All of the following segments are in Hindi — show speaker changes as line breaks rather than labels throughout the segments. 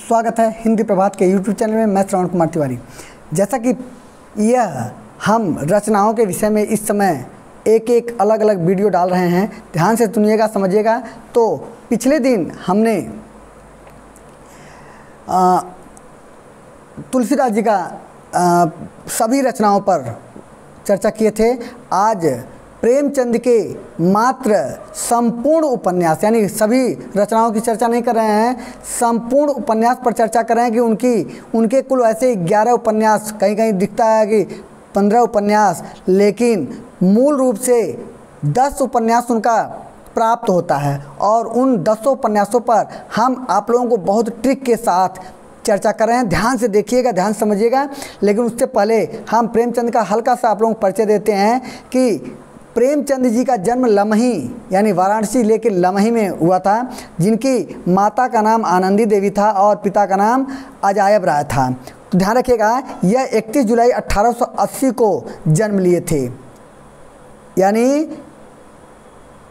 स्वागत है हिंदी प्रभात के यूट्यूब चैनल में। मैं श्रवण कुमार तिवारी। जैसा कि यह हम रचनाओं के विषय में इस समय एक एक अलग अलग वीडियो डाल रहे हैं, ध्यान से सुनिएगा, समझिएगा। तो पिछले दिन हमने तुलसीदास जी का सभी रचनाओं पर चर्चा किए थे। आज प्रेमचंद के मात्र संपूर्ण उपन्यास, यानी सभी रचनाओं की चर्चा नहीं कर रहे हैं, संपूर्ण उपन्यास पर चर्चा कर रहे हैं कि उनके कुल ऐसे 11 उपन्यास, कहीं कहीं दिखता है कि 15 उपन्यास, लेकिन मूल रूप से 10 उपन्यास उनका प्राप्त होता है। और उन 10 उपन्यासों पर हम आप लोगों को बहुत ट्रिक के साथ चर्चा कर रहे हैं। ध्यान से देखिएगा, ध्यान से समझिएगा। लेकिन उससे पहले हम प्रेमचंद का हल्का सा आप लोगों को परिचय देते हैं कि प्रेमचंद जी का जन्म लमही यानी वाराणसी लेके लमही में हुआ था, जिनकी माता का नाम आनंदी देवी था और पिता का नाम अजायब राय था। तो ध्यान रखिएगा, यह 31 जुलाई 1880 को जन्म लिए थे, यानी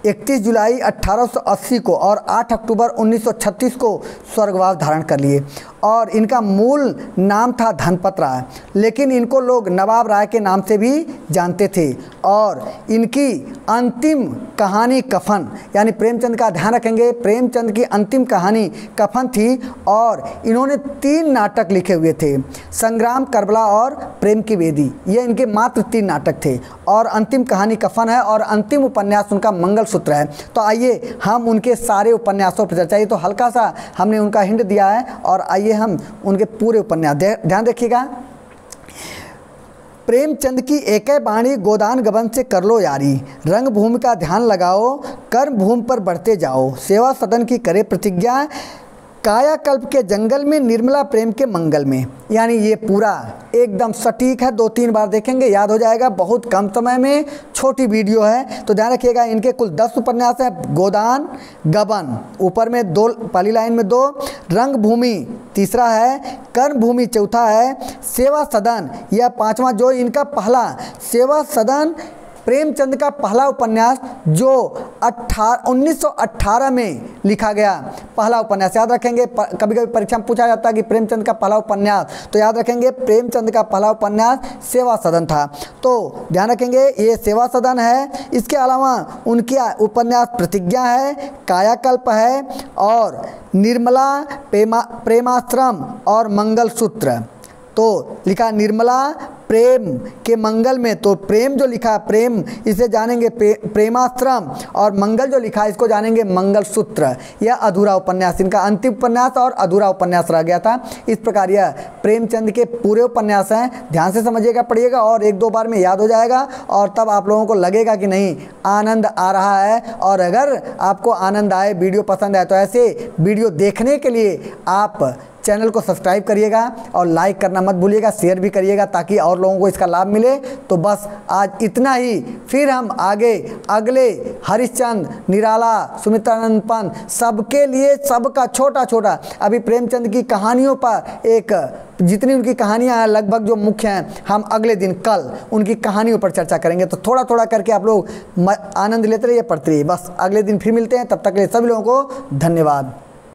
31 जुलाई 1880 को, और 8 अक्टूबर 1936 को स्वर्गवास धारण कर लिए। और इनका मूल नाम था धनपत राय, लेकिन इनको लोग नवाब राय के नाम से भी जानते थे। और इनकी अंतिम कहानी कफन, यानी प्रेमचंद का ध्यान रखेंगे, प्रेमचंद की अंतिम कहानी कफन थी। और इन्होंने 3 नाटक लिखे हुए थे, संग्राम, करबला और प्रेम की वेदी। ये इनके मात्र 3 नाटक थे और अंतिम कहानी कफन है और अंतिम उपन्यास उनका मंगलसूत्र है। तो आइए हम उनके सारे उपन्यासों पर चर्चा, ये तो हल्का सा हमने उनका हिंट दिया है, और आइए हम उनके पूरे उपन्यास ध्यान रखिएगा। प्रेमचंद की एकै बाणी गोदान गबन से कर लो यारी, रंग भूमि का ध्यान लगाओ, कर्म भूमि पर बढ़ते जाओ, सेवा सदन की करे प्रतिज्ञा, कायाकल्प के जंगल में, निर्मला प्रेम के मंगल में। यानी ये पूरा एकदम सटीक है, 2-3 बार देखेंगे याद हो जाएगा। बहुत कम समय में, छोटी वीडियो है, तो ध्यान रखिएगा। इनके कुल 10 उपन्यास है। गोदान गबन ऊपर में 2, पहली लाइन में 2, रंग भूमि तीसरा है, कर्म भूमि चौथा है, सेवा सदन यह 5वां, जो इनका पहला सेवा सदन प्रेमचंद का पहला उपन्यास जो 1918 में लिखा गया पहला उपन्यास। याद रखेंगे, कभी कभी परीक्षा में पूछा जाता है कि प्रेमचंद का पहला उपन्यास, तो याद रखेंगे प्रेमचंद का पहला उपन्यास सेवा सदन था। तो ध्यान रखेंगे ये सेवा सदन है। इसके अलावा उनकी उपन्यास प्रतिज्ञा है, कायाकल्प है, और निर्मला, प्रेमाश्रम और मंगलसूत्र। तो लिखा निर्मला प्रेम के मंगल में, तो प्रेम जो लिखा प्रेम, इसे जानेंगे प्रेमाश्रम, और मंगल जो लिखा इसको जानेंगे मंगलसूत्र। यह अधूरा उपन्यास, इनका अंतिम उपन्यास और अधूरा उपन्यास रह गया था। इस प्रकार यह प्रेमचंद के पूरे उपन्यास हैं। ध्यान से समझिएगा, पढ़िएगा, और 1-2 बार में याद हो जाएगा, और तब आप लोगों को लगेगा कि नहीं आनंद आ रहा है। और अगर आपको आनंद आए, वीडियो पसंद आए, तो ऐसे वीडियो देखने के लिए आप चैनल को सब्सक्राइब करिएगा और लाइक करना मत भूलिएगा, शेयर भी करिएगा ताकि और लोगों को इसका लाभ मिले। तो बस आज इतना ही, फिर हम आगे अगले हरिश्चंद्र, निराला, सुमित्रानंद पंत, सबके लिए सबका छोटा छोटा, अभी प्रेमचंद की कहानियों पर एक, जितनी उनकी कहानियां हैं लगभग जो मुख्य हैं, हम अगले दिन कल उनकी कहानियों पर चर्चा करेंगे। तो थोड़ा थोड़ा करके आप लोग आनंद लेते रहिए, पढ़ते रहिए। बस अगले दिन फिर मिलते हैं, तब तक के लिए सभी लोगों को धन्यवाद।